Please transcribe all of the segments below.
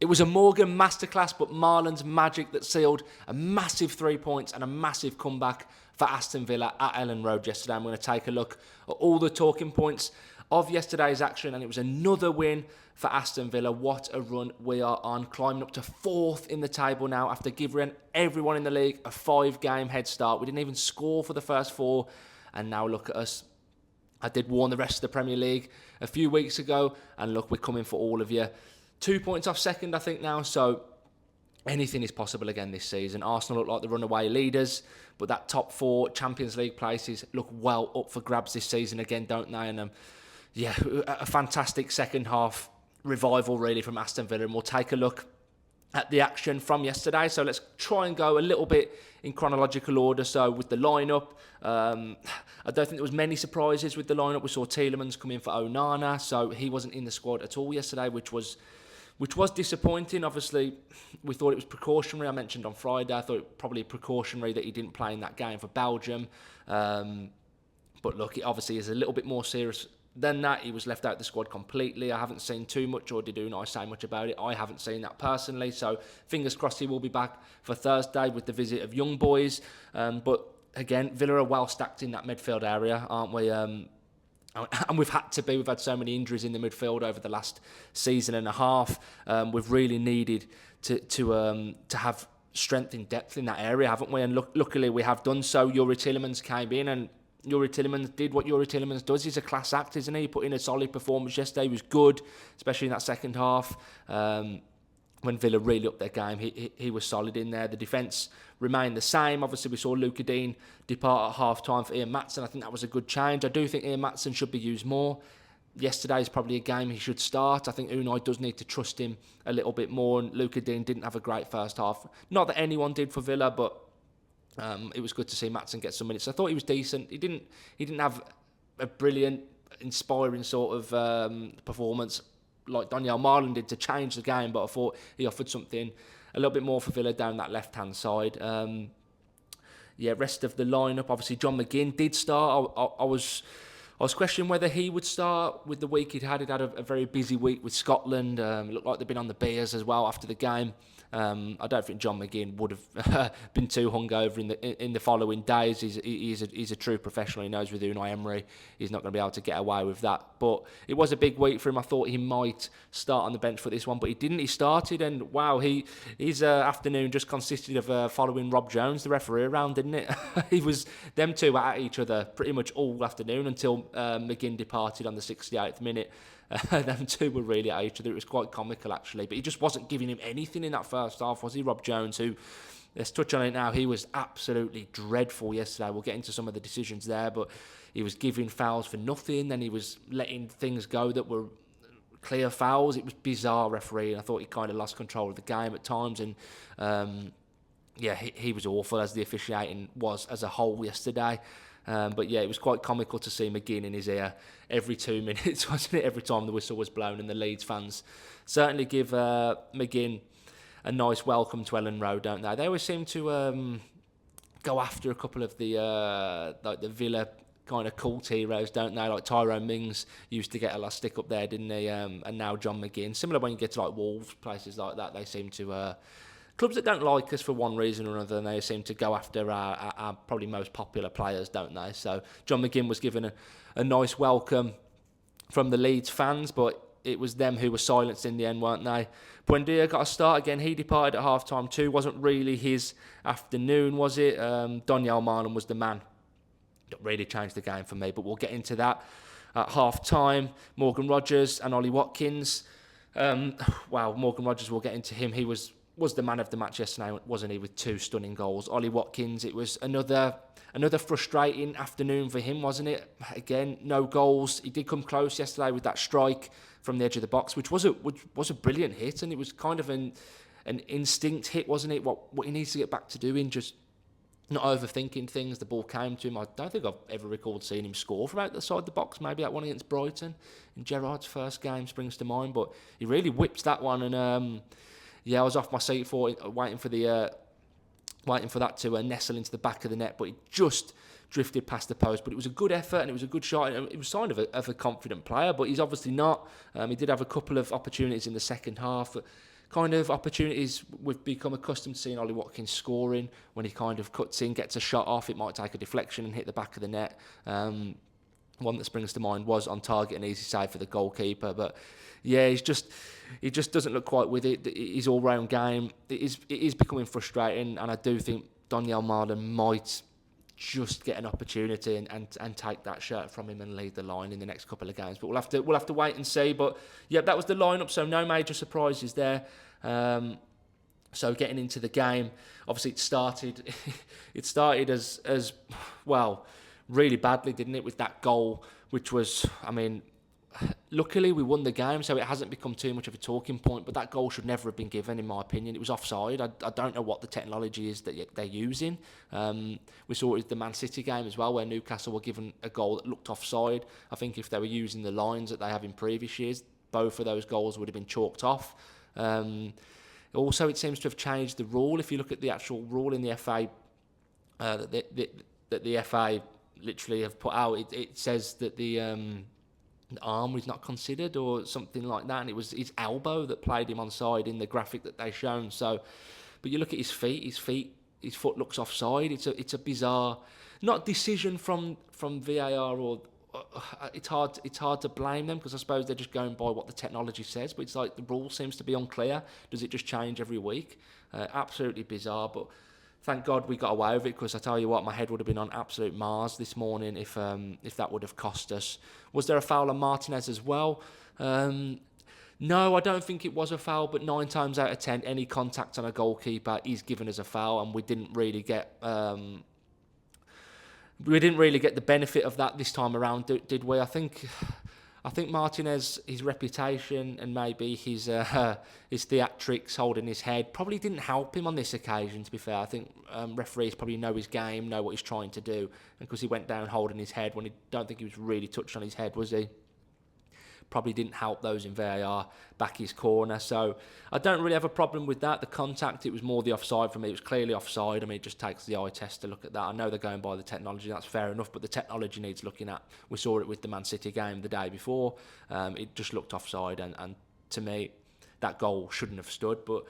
It was a Morgan masterclass, but Malen's magic that sealed a massive 3 points and a massive comeback for Aston Villa at Elland Road yesterday. I'm going to take a look at all the talking points of yesterday's action, and it was another win for Aston Villa. What a run we are on, climbing up to 4th in the table now after giving everyone in the league a 5-game head start. We didn't even score for the first 4, and now look at us. I did warn the rest of the Premier League a few weeks ago, and look, we're coming for all of you. 2 points off second, I think, now, so anything is possible again this season. Arsenal look like the runaway leaders, but that top 4 Champions League places look well up for grabs this season again, don't they? And a fantastic second half revival, really, from Aston Villa, and we'll take a look at the action from yesterday. So let's try and go a little bit in chronological order. So with the lineup, I don't think there was many surprises with the lineup. We saw Tielemans come in for Onana, so he wasn't in the squad at all yesterday, which was disappointing. Obviously, we thought it was precautionary. I mentioned on Friday, I thought it probably precautionary that he didn't play in that game for Belgium. But look, it obviously is a little bit more serious than that. He was left out of the squad completely. I haven't seen too much, or did I say much about it? I haven't seen that personally. So fingers crossed he will be back for Thursday with the visit of young boys. But again, Villa are well stacked in that midfield area, aren't we? And we've had to be. We've had so many injuries in the midfield over the last season and a half. We've really needed to have strength in depth in that area, haven't we? And luckily we have done so. Youri Tielemans came in, and Youri Tielemans did what Youri Tielemans does. He's a class act, isn't he? He put in a solid performance yesterday. He was good, especially in that second half. When Villa really upped their game, he was solid in there. The defence remained the same. Obviously, we saw Luca Dean depart at half-time for Ian Maatsen. I think that was a good change. I do think Ian Maatsen should be used more. Yesterday is probably a game he should start. I think Unai does need to trust him a little bit more, and Luca Dean didn't have a great first half. Not that anyone did for Villa, but it was good to see Maatsen get some minutes. I thought he was decent. He didn't have a brilliant, inspiring sort of performance like Daniel Malen did to change the game, but I thought he offered something a little bit more for Villa down that left-hand side. Rest of the lineup, obviously John McGinn did start. I was questioning whether he would start with the week he'd had. He'd had a very busy week with Scotland. It looked like they'd been on the beers as well after the game. I don't think John McGinn would have been too hungover in the following days. He's a true professional. He knows with Unai Emery he's not going to be able to get away with that. But it was a big week for him. I thought he might start on the bench for this one, but he didn't. He started, and wow, his afternoon just consisted of following Rob Jones, the referee, around, didn't it? Them two were at each other pretty much all afternoon until McGinn departed on the 68th minute. Them two were really at each other. It was quite comical, actually. But he just wasn't giving him anything in that first half, was he, Rob Jones, who, let's touch on it now, he was absolutely dreadful yesterday. We'll get into some of the decisions there, but he was giving fouls for nothing, then he was letting things go that were clear fouls. It was bizarre refereeing. I thought he kind of lost control of the game at times, and he was awful, as the officiating was as a whole yesterday. But yeah, it was quite comical to see McGinn in his ear every 2 minutes, wasn't it? Every time the whistle was blown, and the Leeds fans certainly give McGinn a nice welcome to Elland Road, don't they? They always seem to go after a couple of the Villa kind of cult heroes, don't they? Like Tyrone Mings used to get a lot of stick up there, didn't he? And now John McGinn. Similar when you get to like Wolves, places like that, they seem to... clubs that don't like us for one reason or another, and they seem to go after our probably most popular players, don't they? So John McGinn was given a nice welcome from the Leeds fans, but it was them who were silenced in the end, weren't they? Buendia got a start again. He departed at half-time too. Wasn't really his afternoon, was it? Daniel Malen was the man. That really changed the game for me, but we'll get into that at half-time. Morgan Rogers and Ollie Watkins. Morgan Rogers, we'll get into him. He was the man of the match yesterday, wasn't he, with 2 stunning goals. Ollie Watkins, it was another frustrating afternoon for him, wasn't it? Again, no goals. He did come close yesterday with that strike from the edge of the box, which was a brilliant hit, and it was kind of an instinct hit, wasn't it? What he needs to get back to doing, just not overthinking things. The ball came to him. I don't think I've ever recalled seeing him score from outside the box. Maybe that one against Brighton in Gerrard's first game springs to mind, but he really whipped that one, and I was off my seat waiting for that to nestle into the back of the net, but it just drifted past the post. But it was a good effort, and it was a good shot, and it was a sign of a confident player, but he's obviously not. He did have a couple of opportunities in the second half, kind of opportunities we've become accustomed to seeing Ollie Watkins scoring. When he kind of cuts in, gets a shot off, it might take a deflection and hit the back of the net. One that springs to mind was on target, an easy save for the goalkeeper. But yeah, he just doesn't look quite with it. His all-round game, it is becoming frustrating, and I do think Donyell Malen might just get an opportunity and take that shirt from him and lead the line in the next couple of games. But we'll have to wait and see. But yeah, that was the lineup, so no major surprises there. So getting into the game, obviously it started as well really badly, didn't it, with that goal, which was, I mean, luckily we won the game, so it hasn't become too much of a talking point, but that goal should never have been given, in my opinion. It was offside. I don't know what the technology is that they're using. We saw it with the Man City game as well, where Newcastle were given a goal that looked offside. I think if they were using the lines that they have in previous years, both of those goals would have been chalked off. Also, it seems to have changed the rule. If you look at the actual rule in the FA, that the FA literally have put out, it says that the arm was not considered or something like that, and it was his elbow that played him onside in the graphic that they shown. So, but you look at his foot looks offside. It's a bizarre, not decision from VAR, or it's hard to blame them, because I suppose they're just going by what the technology says. But it's like the rule seems to be unclear. Does it just change every week? Absolutely bizarre. But thank God we got away with it, because I tell you what, my head would have been on absolute Mars this morning if that would have cost us. Was there a foul on Martinez as well? No, I don't think it was a foul, but 9 times out of 10, any contact on a goalkeeper is given as a foul, and we didn't really get the benefit of that this time around, did we? I think Martinez, his reputation and maybe his theatrics holding his head probably didn't help him on this occasion, to be fair. I think referees probably know his game, know what he's trying to do, and because he went down holding his head when he don't think he was really touched on his head, was he? Probably didn't help those in VAR back his corner. So I don't really have a problem with that. The contact, it was more the offside for me. It was clearly offside. I mean, it just takes the eye test to look at that. I know they're going by the technology, that's fair enough, but the technology needs looking at. We saw it with the Man City game the day before. It just looked offside, and to me, that goal shouldn't have stood. But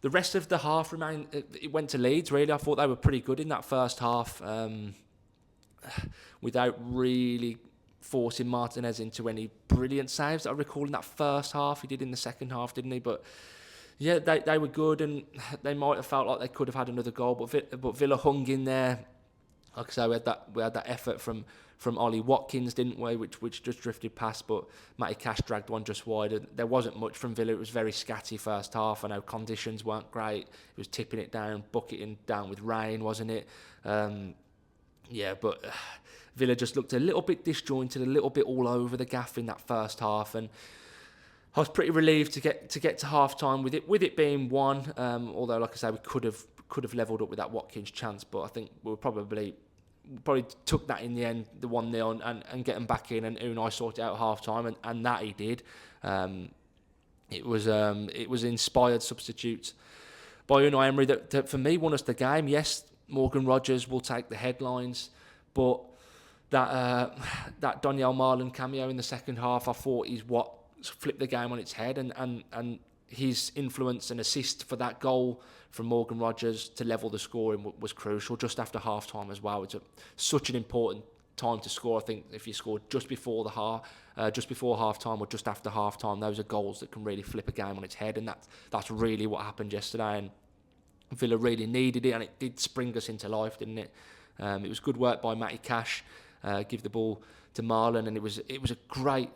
the rest of the half it went to Leeds, really. I thought they were pretty good in that first half, without really forcing Martinez into any brilliant saves that I recall in that first half. He did in the second half, didn't he? But yeah, they were good, and they might have felt like they could have had another goal, but Villa hung in there. Like I say, we had that effort from Ollie Watkins, didn't we? Which just drifted past, but Matty Cash dragged one just wide. There wasn't much from Villa. It was very scatty first half. I know conditions weren't great. It was tipping it down, bucketing down with rain, wasn't it? But Villa just looked a little bit disjointed, a little bit all over the gaff in that first half, and I was pretty relieved to get to half time with it being 1. Although, like I say, we could have levelled up with that Watkins chance, but I think we probably took that in the end, the 1-0, and get them back in, and Unai sorted out half time, and that he did. It was inspired substitutes by Unai Emery that for me won us the game. Yes, Morgan Rogers will take the headlines, but that Donyell Malen cameo in the second half, I thought, is what flipped the game on its head, and his influence and assist for that goal from Morgan Rogers to level the scoring was crucial just after half time as well. It's such an important time to score. I think if you scored just before half time or just after half time, those are goals that can really flip a game on its head, and that's really what happened yesterday. And Villa really needed it, and it did spring us into life, didn't it? It was good work by Matty Cash, give the ball to Malen, and it was a great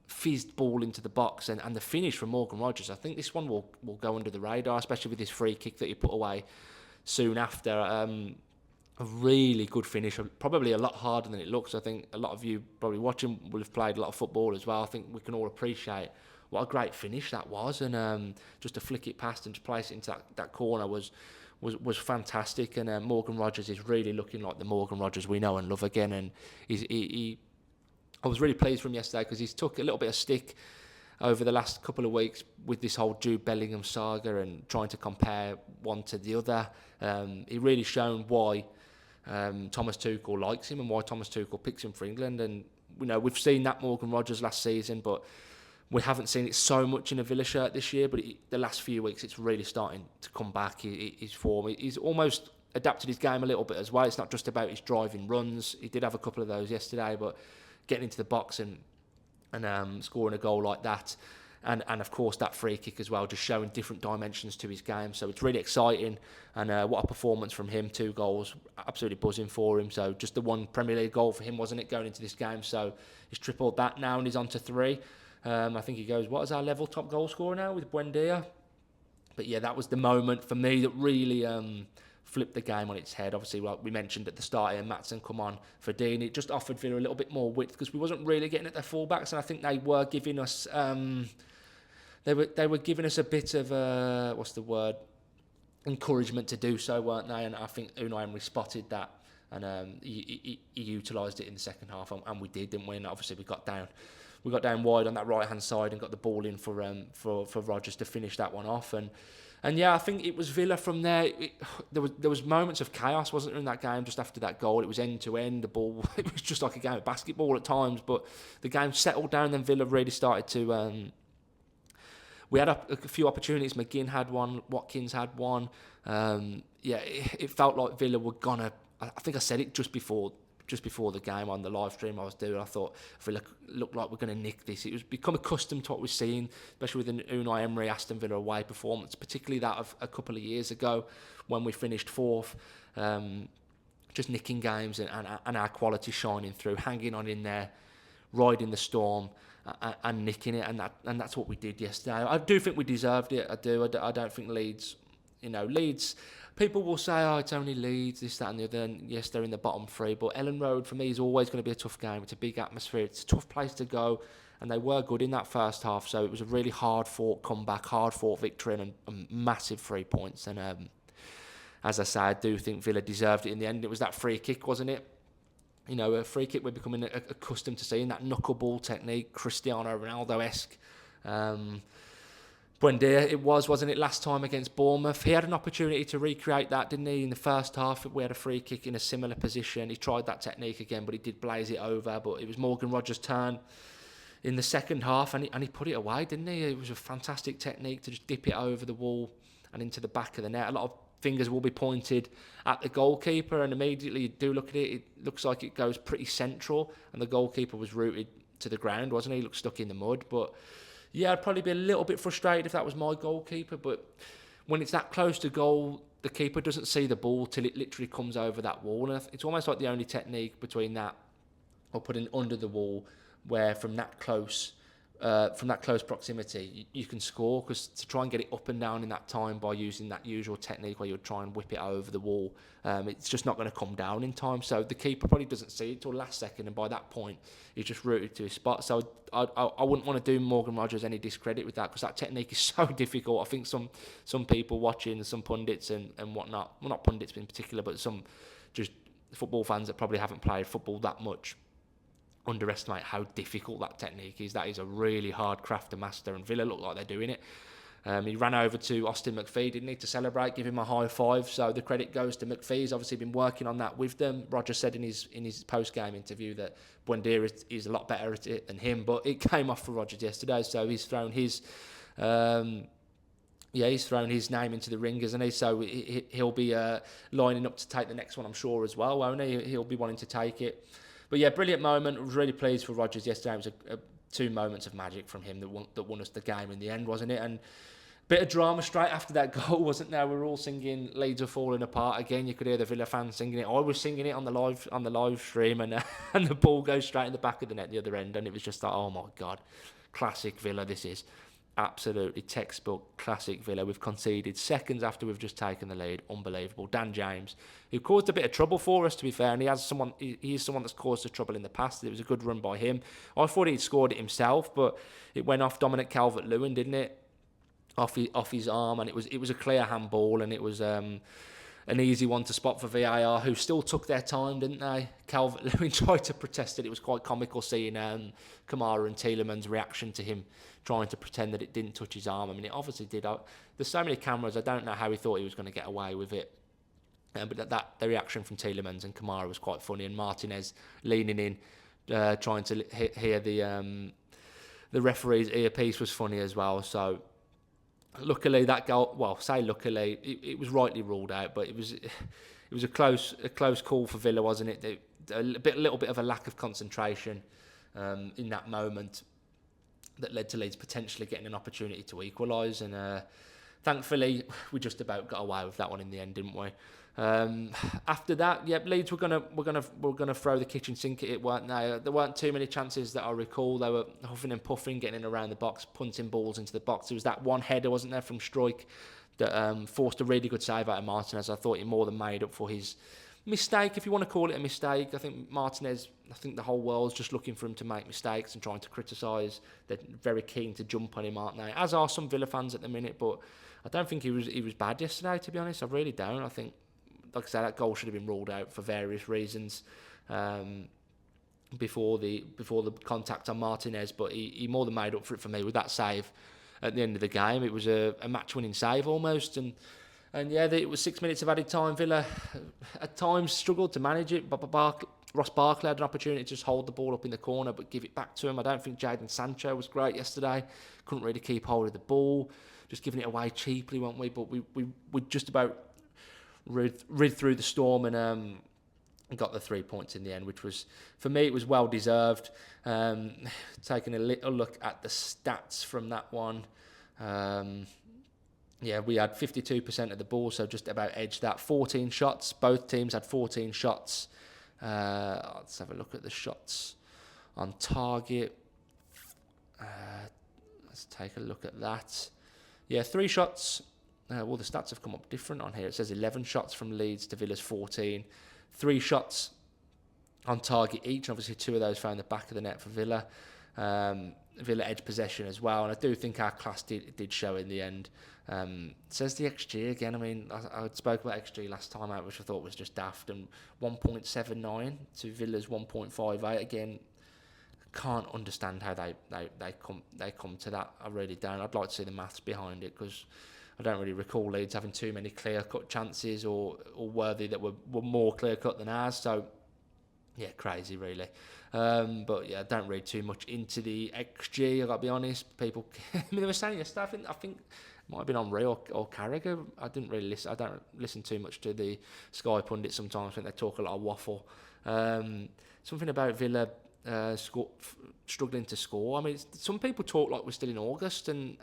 fizzed ball into the box, and the finish from Morgan Rogers. I think this one will go under the radar, especially with this free kick that he put away soon after. A really good finish, probably a lot harder than it looks. I think a lot of you probably watching will have played a lot of football as well. I think we can all appreciate what a great finish that was, and just to flick it past and to place it into that corner was fantastic. And Morgan Rogers is really looking like the Morgan Rogers we know and love again, and I was really pleased from yesterday, because he's took a little bit of stick over the last couple of weeks with this whole Jude Bellingham saga and trying to compare one to the other. He really shown why Thomas Tuchel likes him and why Thomas Tuchel picks him for England. And we've seen that Morgan Rogers last season, but We haven't seen it so much in a Villa shirt this year, but the last few weeks it's really starting to come back. His form, he's almost adapted his game a little bit as well. It's not just about his driving runs. He did have a couple of those yesterday, but getting into the box and scoring a goal like that, and of course that free kick as well, just showing different dimensions to his game. So it's really exciting, and what a performance from him. 2 goals, absolutely buzzing for him. So just the one Premier League goal for him, wasn't it, going into this game? So he's tripled that now and he's on to 3. I think he goes, what is our level top goal scorer now with Buendia? But yeah, that was the moment for me that really flipped the game on its head. Obviously, like we mentioned at the start here, Maatsen come on for Dean. It just offered Villa a little bit more width because we wasn't really getting at their fullbacks, and I think they were giving us they were giving us a bit of encouragement to do so, weren't they? And I think Unai Emery spotted that, and he utilised it in the second half, and we did, didn't we? And obviously we got down wide on that right hand side and got the ball in for Rodgers to finish that one off. And yeah, I think it was Villa from there. There was moments of chaos, wasn't there, in that game just after that goal? It was end to end. The ball, it was just like a game of basketball at times. But the game settled down, and Villa really started to. We had a few opportunities. McGinn had one. Watkins had one. It felt like Villa were gonna. I think I said it just before the game on the live stream I was doing. I thought Villa looked like we're going to nick this. It was become accustomed to what we're seeing, especially with an Unai Emery Aston Villa away performance, particularly that of a couple of years ago when we finished 4th. Just nicking games and our quality shining through, hanging on in there, riding the storm and nicking it, and that's what we did yesterday. I do think we deserved it. I do. I don't think Leeds. People will say, oh, it's only Leeds, this, that and the other, and yes, they're in the bottom 3, but Elland Road for me is always going to be a tough game. It's a big atmosphere, it's a tough place to go, and they were good in that first half, so it was a really hard-fought comeback, hard-fought victory, and massive 3 points. And as I say, I do think Villa deserved it in the end. It was that free kick, wasn't it? A free kick we're becoming accustomed to seeing, that knuckleball technique, Cristiano Ronaldo-esque. Buendia, wasn't it, last time against Bournemouth? He had an opportunity to recreate that, didn't he? In the first half, we had a free kick in a similar position. He tried that technique again, but he did blaze it over. But it was Morgan Rodgers' turn in the second half, and he put it away, didn't he? It was a fantastic technique to just dip it over the wall and into the back of the net. A lot of fingers will be pointed at the goalkeeper, and immediately you do look at it, it looks like it goes pretty central, and the goalkeeper was rooted to the ground, wasn't he? He looked stuck in the mud, but yeah, I'd probably be a little bit frustrated if that was my goalkeeper, but when it's that close to goal, the keeper doesn't see the ball till it literally comes over that wall. And it's almost like the only technique between that or putting under the wall, where from that close proximity, you can score, because to try and get it up and down in that time by using that usual technique where you would try and whip it over the wall, it's just not going to come down in time. So the keeper probably doesn't see it till last second, and by that point, he's just rooted to his spot. So I wouldn't want to do Morgan Rodgers any discredit with that, because that technique is so difficult. I think some people watching, some pundits and whatnot, well, not pundits in particular, but some just football fans that probably haven't played football that much, underestimate how difficult that technique is. That is a really hard craft to master, and Villa look like they're doing it. He ran over to Austin McPhee, didn't he, to celebrate, give him a high five. So the credit goes to McPhee. He's obviously been working on that with them. Roger said in his post-game interview that Buendia is a lot better at it than him, but it came off for Rodgers yesterday. So he's thrown his name into the ring, isn't he? So he'll be lining up to take the next one, I'm sure, as well, won't he? He'll be wanting to take it. But yeah, brilliant moment. I was really pleased for Rodgers yesterday. It was 2 moments of magic from him that won us the game in the end, wasn't it? And bit of drama straight after that goal, wasn't there? We were all singing "Leeds are falling apart" again. You could hear the Villa fans singing it. I was singing it on the live stream, and the ball goes straight in the back of the net, the other end, and it was just like, oh my God, classic Villa. This is absolutely textbook classic Villa. We've conceded seconds after we've just taken the lead. Unbelievable. Dan James, who caused a bit of trouble for us, to be fair, and he is someone that's caused us trouble in the past. It was a good run by him. I thought he'd scored it himself, but it went off Dominic Calvert-Lewin, didn't it? Off his arm, and it was a clear handball, and it was an easy one to spot for VAR, who still took their time, didn't they? Calvert-Lewin tried to protest it. It was quite comical seeing Kamara and Tielemans' reaction to him trying to pretend that it didn't touch his arm. I mean, it obviously did. There's so many cameras, I don't know how he thought he was going to get away with it. But the reaction from Tielemans and Kamara was quite funny, and Martinez leaning in, trying to hear the the referee's earpiece was funny as well. So luckily that goal, well, say luckily, it was rightly ruled out, but it was a close call for Villa, wasn't it? A little bit of a lack of concentration in that moment that led to Leeds potentially getting an opportunity to equalise, and thankfully we just about got away with that one in the end, didn't we? After that, Leeds were gonna throw the kitchen sink at it, weren't they? There weren't too many chances that I recall. They were huffing and puffing, getting in around the box, punting balls into the box. There was that one header, wasn't there, from Struijk that forced a really good save out of Martinez. I thought he more than made up for his mistake, if you want to call it a mistake. I think Martinez, I think the whole world's just looking for him to make mistakes and trying to criticise. They're very keen to jump on him, aren't they? As are some Villa fans at the minute, but I don't think he was bad yesterday, to be honest. I really don't. I think, like I said, that goal should have been ruled out for various reasons before the contact on Martinez, but he more than made up for it for me with that save at the end of the game. It was a match-winning save almost, and it was 6 minutes of added time. Villa at times struggled to manage it. Ross Barkley had an opportunity to just hold the ball up in the corner but give it back to him. I don't think Jadon Sancho was great yesterday. Couldn't really keep hold of the ball. Just giving it away cheaply, weren't we? But we just about rid through the storm and got the 3 points in the end, which was, for me, it was well deserved. Taking a little look at the stats from that one. We had 52% of the ball, so just about edged that. 14 shots. Both teams had 14 shots. Let's have a look at the shots on target. Let's take a look at that. 3 shots. Well, the stats have come up different on here. It says 11 shots from Leeds to Villa's 14. 3 shots on target each. Obviously, 2 of those found the back of the net for Villa. Villa edge possession as well, and I do think our class did show in the end. Says the XG again. I mean, I spoke about XG last time out, which I thought was just daft, and 1.79 to Villa's 1.58. Again, can't understand how they come to that. I really don't. I'd like to see the maths behind it, because I don't really recall Leeds having too many clear-cut chances or Worthy that were more clear-cut than ours. So, crazy, really. But I don't read too much into the XG, I got to be honest. People, they were saying yesterday, I think it might have been on Ray or Carragher. I don't listen too much to the Sky pundits sometimes. I think they talk a lot of waffle. Something about Villa struggling to score. I mean, some people talk like we're still in August and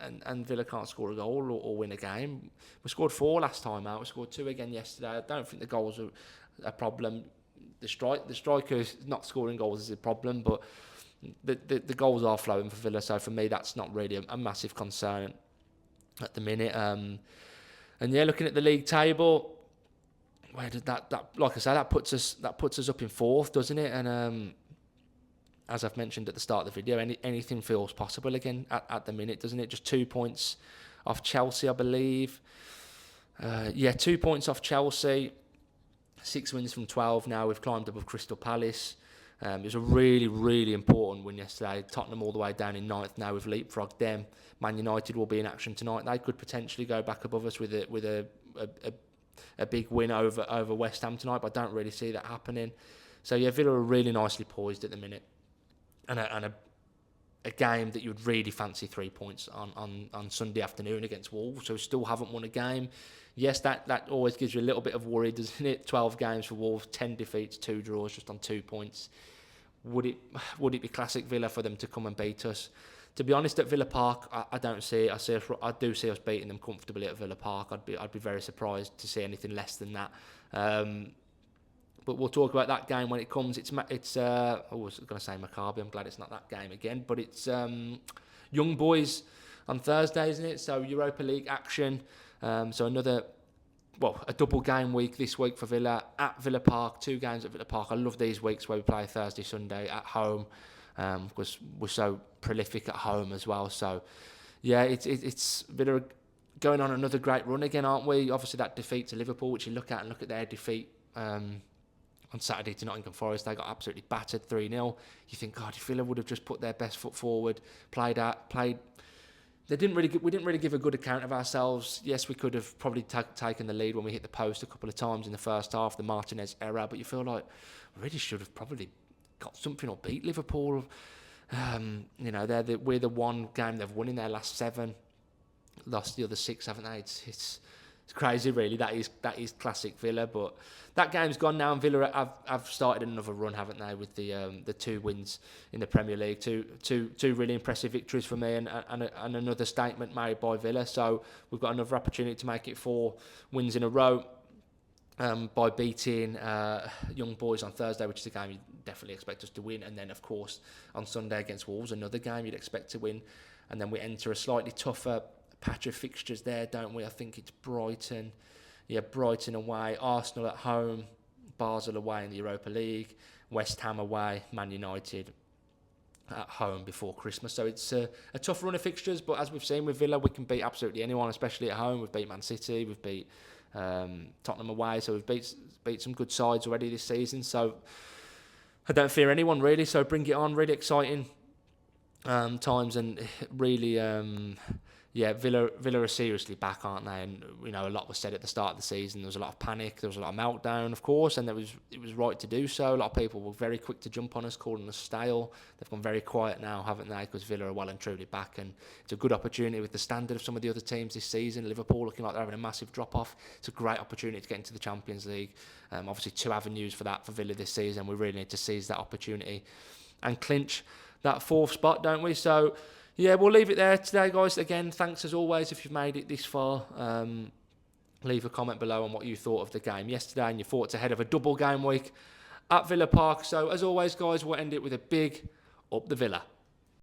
Villa can't score a goal or win a game. We scored 4 last time out. We scored 2 again yesterday. I don't think the goals are a problem. The striker not scoring goals is a problem, but the goals are flowing for Villa. So for me, that's not really a massive concern at the minute. Looking at the league table, where did that like I say, that puts us up in 4th, doesn't it? And as I've mentioned at the start of the video, anything feels possible again at the minute, doesn't it? Just 2 points off Chelsea, I believe. 2 points off Chelsea. 6 wins from 12 now. We've climbed above Crystal Palace. It was a really, really important win yesterday. Tottenham all the way down in 9th now. We've leapfrogged them. Man United will be in action tonight. They could potentially go back above us with a big win over West Ham tonight, but I don't really see that happening. So Villa are really nicely poised at the minute. And a game that you'd really fancy 3 points on Sunday afternoon against Wolves, so still haven't won a game. Yes, that always gives you a little bit of worry, doesn't it? 12 games for Wolves, 10 defeats, 2 draws, just on 2 points. Would it be classic Villa for them to come and beat us? To be honest, at Villa Park, I don't see it. I do see us beating them comfortably at Villa Park. I'd be very surprised to see anything less than that. But we'll talk about that game when it comes. I was going to say Maccabi. I'm glad it's not that game again. But it's Young Boys on Thursday, isn't it? So Europa League action. So a double game week this week for Villa at Villa Park. 2 games at Villa Park. I love these weeks where we play Thursday, Sunday at home, because we're so prolific at home as well. So it's Villa going on another great run again, aren't we? Obviously that defeat to Liverpool, which you look at their defeat on Saturday to Nottingham Forest. They got absolutely battered 3-0. You think, God, if Villa would have just put their best foot forward, played. We didn't really give a good account of ourselves. Yes, we could have probably taken the lead when we hit the post a couple of times in the first half, the Martinez error, but you feel like we really should have probably got something or beat Liverpool. We're the one game they've won in their last 7, lost the other 6, haven't they? It's crazy, really. That is classic Villa. But that game's gone now, and Villa have started another run, haven't they? With the 2 wins in the Premier League, two really impressive victories for me, and another statement made by Villa. So we've got another opportunity to make it 4 wins in a row. By beating Young Boys on Thursday, which is a game you definitely expect us to win, and then of course on Sunday against Wolves, another game you'd expect to win, and then we enter a slightly tougher patch of fixtures there, don't we? I think it's Brighton away, Arsenal at home, Basel away in the Europa League, West Ham away, Man United at home before Christmas. So it's a tough run of fixtures, but as we've seen with Villa, we can beat absolutely anyone, especially at home. We've beat Man City, we've beat Tottenham away, so we've beat some good sides already this season, so I don't fear anyone really. So bring it on, really exciting times, and really Villa are seriously back, aren't they? And a lot was said at the start of the season. There was a lot of panic, there was a lot of meltdown, of course, and it was right to do so. A lot of people were very quick to jump on us, calling us stale. They've gone very quiet now, haven't they? Because Villa are well and truly back, and it's a good opportunity with the standard of some of the other teams this season. Liverpool looking like they're having a massive drop off. It's a great opportunity to get into the Champions League. Obviously 2 avenues for that for Villa this season. We really need to seize that opportunity and clinch that 4th spot, don't we? So yeah, we'll leave it there today, guys. Again, thanks as always if you've made it this far. Leave a comment below on what you thought of the game yesterday and your thoughts ahead of a double game week at Villa Park. So as always, guys, we'll end it with a big up the Villa.